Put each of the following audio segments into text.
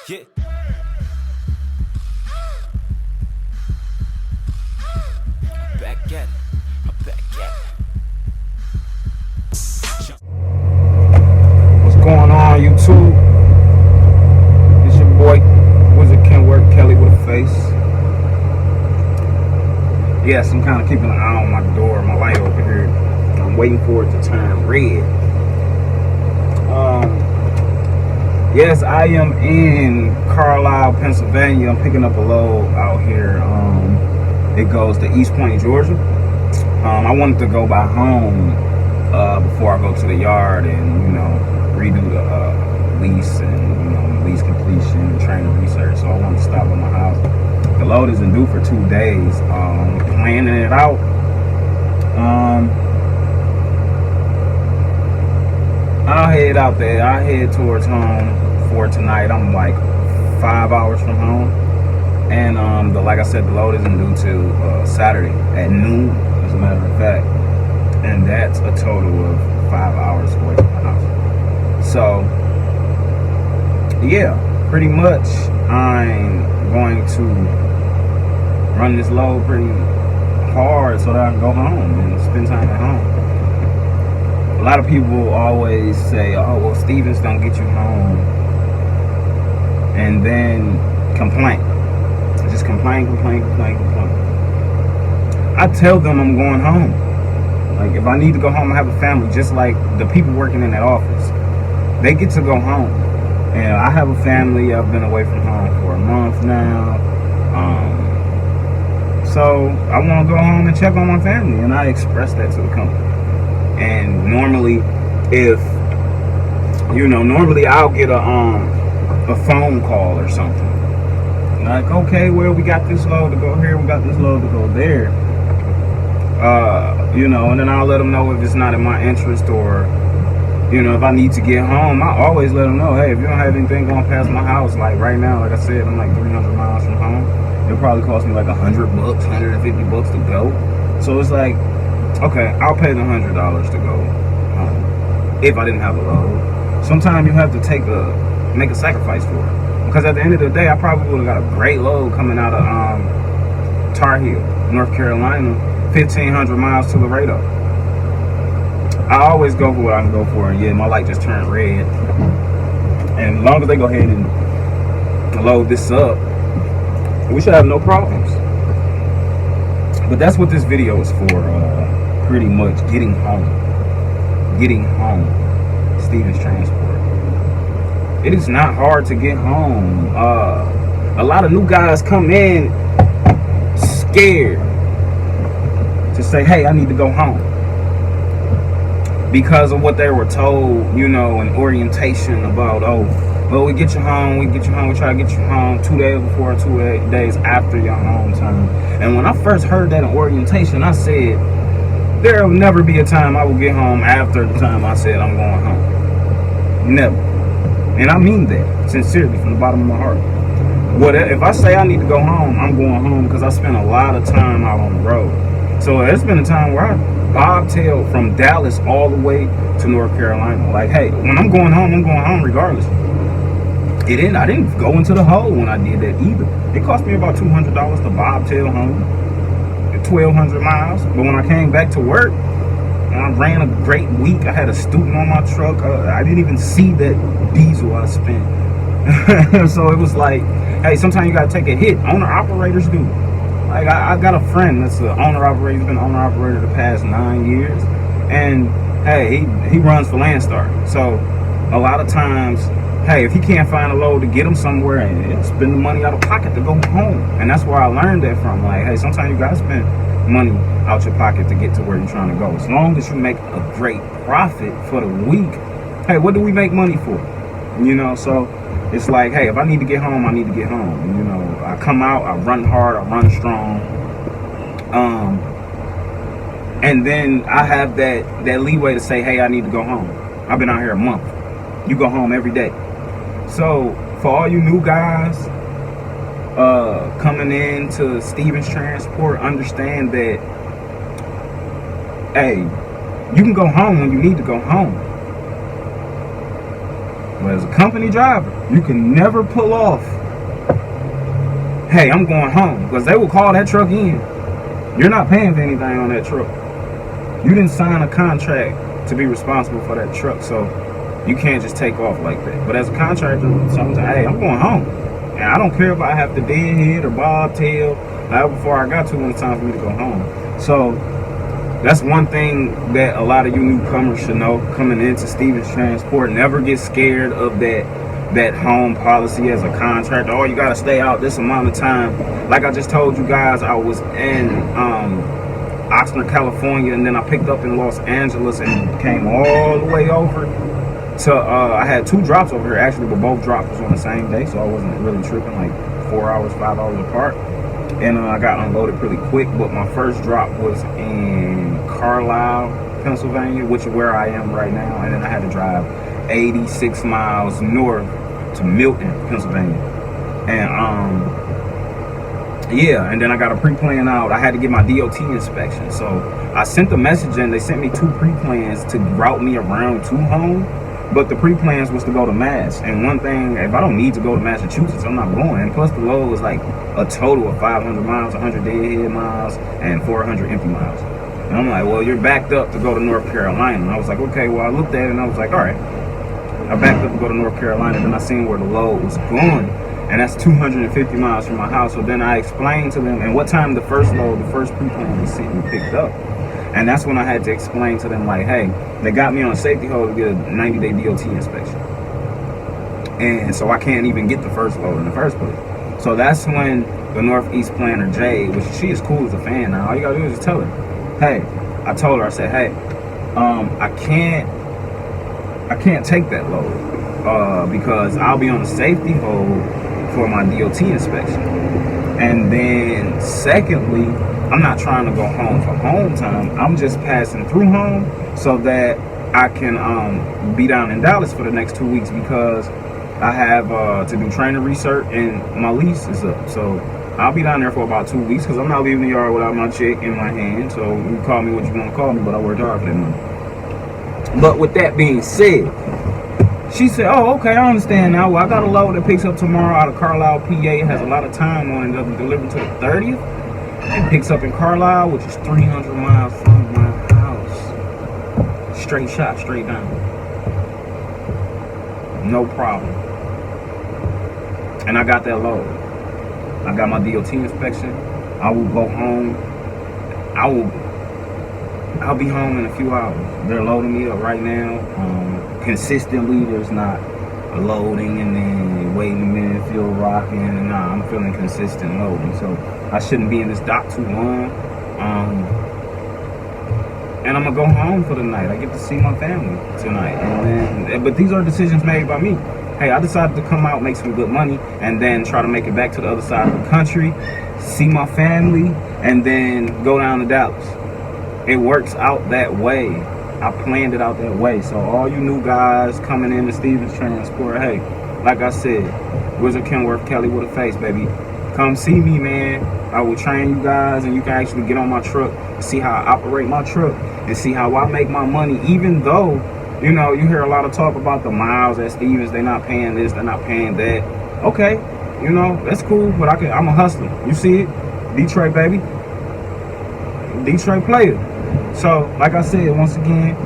Yeah. Back at it. I'm back at it. What's going on, YouTube? It's your boy, Wizard Kenworth Kelly with a face. Yes, I'm kind of keeping an eye on my door, my light over here. I'm waiting for it to turn red. Yes, I am in Carlisle, Pennsylvania. I'm picking up a load out here. It goes to East Point, Georgia. I wanted to go by home before I go to the yard and, redo the lease and, lease completion and training research. So I wanted to stop at my house. The load isn't due for 2 days. Planning it out. I'll head out there. I'll head towards home for tonight. I'm like 5 hours from home. And like I said, the load isn't due till Saturday at noon, as a matter of fact. And that's a total of 5 hours away from the house. So, yeah, pretty much I'm going to run this load pretty hard so that I can go home and spend time at home. A lot of people always say, oh, well, Stevens don't get you home. And then complain. Just complain. I tell them I'm going home. Like, if I need to go home, I have a family, just like the people working in that office. They get to go home. And I have a family. I've been away from home for a month now. So I want to go home and check on my family. And I express that to the company. And normally, normally I'll get a phone call or something. Like, okay, well, we got this load to go here, we got this load to go there. And then I'll let them know if it's not in my interest or, if I need to get home. I always let them know, hey, if you don't have anything going past my house, like right now, like I said, I'm like 300 miles from home. It'll probably cost me like $100, $150 to go. So it's like, okay, I'll pay the $100 to go home if I didn't have a load. Sometimes you have to make a sacrifice for it. Because at the end of the day, I probably would have got a great load coming out of Tar Heel, North Carolina, 1,500 miles to Laredo. I always go for what I can go for, and yeah, my light just turned red. And as long as they go ahead and load this up, we should have no problems. But that's what this video is for, pretty much getting home. Stevens Transport. It is not hard to get home. A lot of new guys come in scared to say, hey, I need to go home. Because of what they were told, in orientation about, oh, well, we get you home, we try to get you home 2 days before, 2 days after your home time. And when I first heard that in orientation, I said, there will never be a time I will get home after the time I said I'm going home. Never. And I mean that sincerely from the bottom of my heart. If I say I need to go home, I'm going home because I spent a lot of time out on the road. So there's been a time where I bobtailed from Dallas all the way to North Carolina. Like, hey, when I'm going home regardless. I didn't go into the hole when I did that either. It cost me about $200 to bobtail home, 1,200 miles. But when I came back to work, and I ran a great week. I had a student on my truck. I didn't even see that diesel I spent. So it was like, hey, sometimes you gotta take a hit. Owner-operators do. Like, I got a friend that's an owner-operator. He's been an owner-operator the past 9 years. And, hey, he runs for Landstar. So a lot of times, hey, if he can't find a load to get him somewhere, and spend the money out of pocket to go home. And that's where I learned that from. Like, hey, sometimes you gotta spend money out your pocket to get to where you're trying to go. As long as you make a great profit for the week, hey, what do we make money for? So it's like, hey, if I need to get home, I need to get home. I come out, I run hard, I run strong. And then I have that leeway to say, hey, I need to go home. I've been out here a month. You go home every day. So for all you new guys coming into Stevens Transport, understand that, hey, you can go home when you need to go home. But as a company driver, you can never pull off, hey, I'm going home, because they will call that truck in. You're not paying for anything on that truck. You didn't sign a contract to be responsible for that truck, so you can't just take off like that. But as a contractor, sometimes, hey, I'm going home. And I don't care if I have to deadhead or bobtail, however far I got to when it's time for me to go home. So that's one thing that a lot of you newcomers should know coming into Stevens Transport. Never get scared of that home policy as a contractor. Oh, you got to stay out this amount of time. Like I just told you guys, I was in Oxnard, California, and then I picked up in Los Angeles and came all the way over to, I had 2 drops over here actually, but both drops was on the same day, so I wasn't really tripping, like 4 hours, 5 hours apart. And I got unloaded pretty quick, but my first drop was in Carlisle, Pennsylvania, which is where I am right now. And then I had to drive 86 miles north to Milton, Pennsylvania. And yeah, and then I got a pre-plan out. I had to get my DOT inspection. So I sent the message in. They sent me 2 pre-plans to route me around to home. But the pre-plans was to go to Mass. And one thing, if I don't need to go to Massachusetts, I'm not going. And plus the load was like a total of 500 miles, 100 deadhead miles, and 400 empty miles. And I'm like, well, you're backed up to go to North Carolina. And I was like, okay, well, I looked at it and I was like, all right. I backed up to go to North Carolina. Then I seen where the load was going. And that's 250 miles from my house. So then I explained to them, and what time the first load, the first pre-plan they sent me picked up. And that's when I had to explain to them, like, hey, they got me on a safety hold to get a 90-day DOT inspection. And so I can't even get the first load in the first place. So that's when the Northeast Planner, Jade, which she is cool as a fan now, all you gotta do is just tell her, hey, I told her, I said, hey, I can't take that load because I'll be on a safety hold for my DOT inspection. And then secondly, I'm not trying to go home for home time. I'm just passing through home so that I can be down in Dallas for the next 2 weeks because I have to do trainer research and my lease is up. So I'll be down there for about 2 weeks because I'm not leaving the yard without my check in my hand. So you call me what you want to call me, but I worked hard for that money. But with that being said, she said, oh, okay, I understand now. Well, I got a load that picks up tomorrow out of Carlisle, PA. It has a lot of time on it. It doesn't deliver to the 30th. It picks up in Carlisle, which is 300 miles from my house. Straight shot, straight down. No problem. And I got that load. I got my DOT inspection. I will go home. I'll be home in a few hours. They're loading me up right now. Consistently, there's not a loading and then waiting a minute, feel rocking. And nah, I'm feeling consistent loading. So I shouldn't be in this dock too long. And I'm gonna go home for the night. I get to see my family tonight. And then, but these are decisions made by me. Hey, I decided to come out, make some good money, and then try to make it back to the other side of the country, see my family, and then go down to Dallas. It works out that way. I planned it out that way. So all you new guys coming into Stevens Transport, hey, like I said, Wizard Kenworth Kelly with a face, baby. Come see me, man. I will train you guys, and you can actually get on my truck, see how I operate my truck, and see how I make my money. Even though, you know, you hear a lot of talk about the miles at Stevens. They're not paying this, they're not paying that. Okay, you know, that's cool, but I'm a hustler. You see it? Detroit, baby. Detroit player. So, like I said, once again,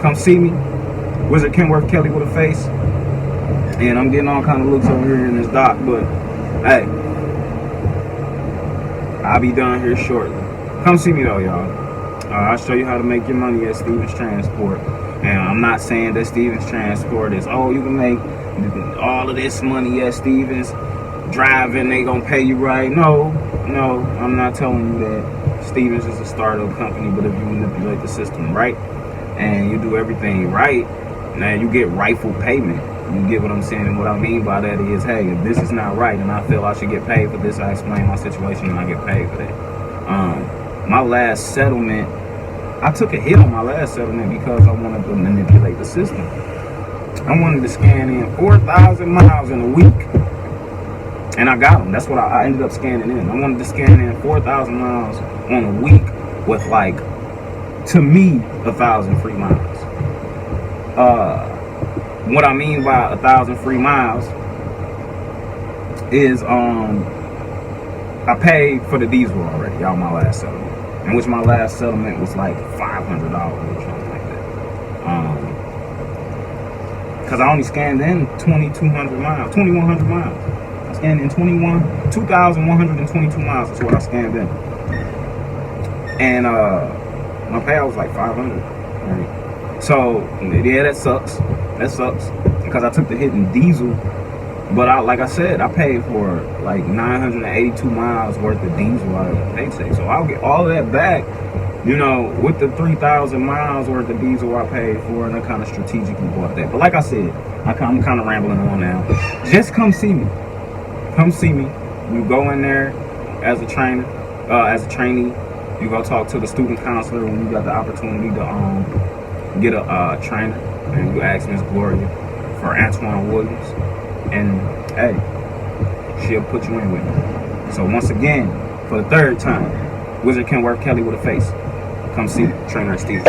come see me. Wizard Kenworth Kelly with a face. And I'm getting all kind of looks over here in this dock, but hey, I'll be done here shortly. Come see me though, y'all. I'll show you how to make your money at Stevens Transport. And I'm not saying that Stevens Transport is, oh, you can make all of this money at Stevens driving, they gonna pay you right. No, I'm not telling you that. Stevens is a startup company, but if you manipulate the system right and you do everything right, now you get rightful payment. You get what I'm saying? And what I mean by that is, hey, if this is not right and I feel I should get paid for this, I explain my situation and I get paid for that. My last settlement, I took a hit on my last settlement because I wanted to manipulate the system. I wanted to scan in 4,000 miles in a week. And I got them. That's what I ended up scanning in. I wanted to scan in 4,000 miles on a week with, like, to me, 1,000 free miles. what I mean by 1,000 free miles is I paid for the diesel already on my last settlement, in which my last settlement was like $500 or something like that. Because I only scanned in 2,200 miles, 2,100 miles. I scanned in 2,122 miles is what I scanned in. And my payout was like 500. Right? So yeah, that sucks. That sucks because I took the hit in diesel. But like I said, I paid for like 982 miles worth of diesel out of the paycheck. So I'll get all of that back, you know, with the 3,000 miles worth of diesel I paid for, and I kind of strategically bought that. But like I said, I'm kind of rambling on now. Just come see me. Come see me. You go in there as a trainer, as a trainee. You go talk to the student counselor when you got the opportunity to get a trainer, and you ask Miss Gloria for Antoine Williams. And hey, she'll put you in with me. So once again, for the third time, Wizard Kenworth Kelly with a face. Come see Trainer Steve.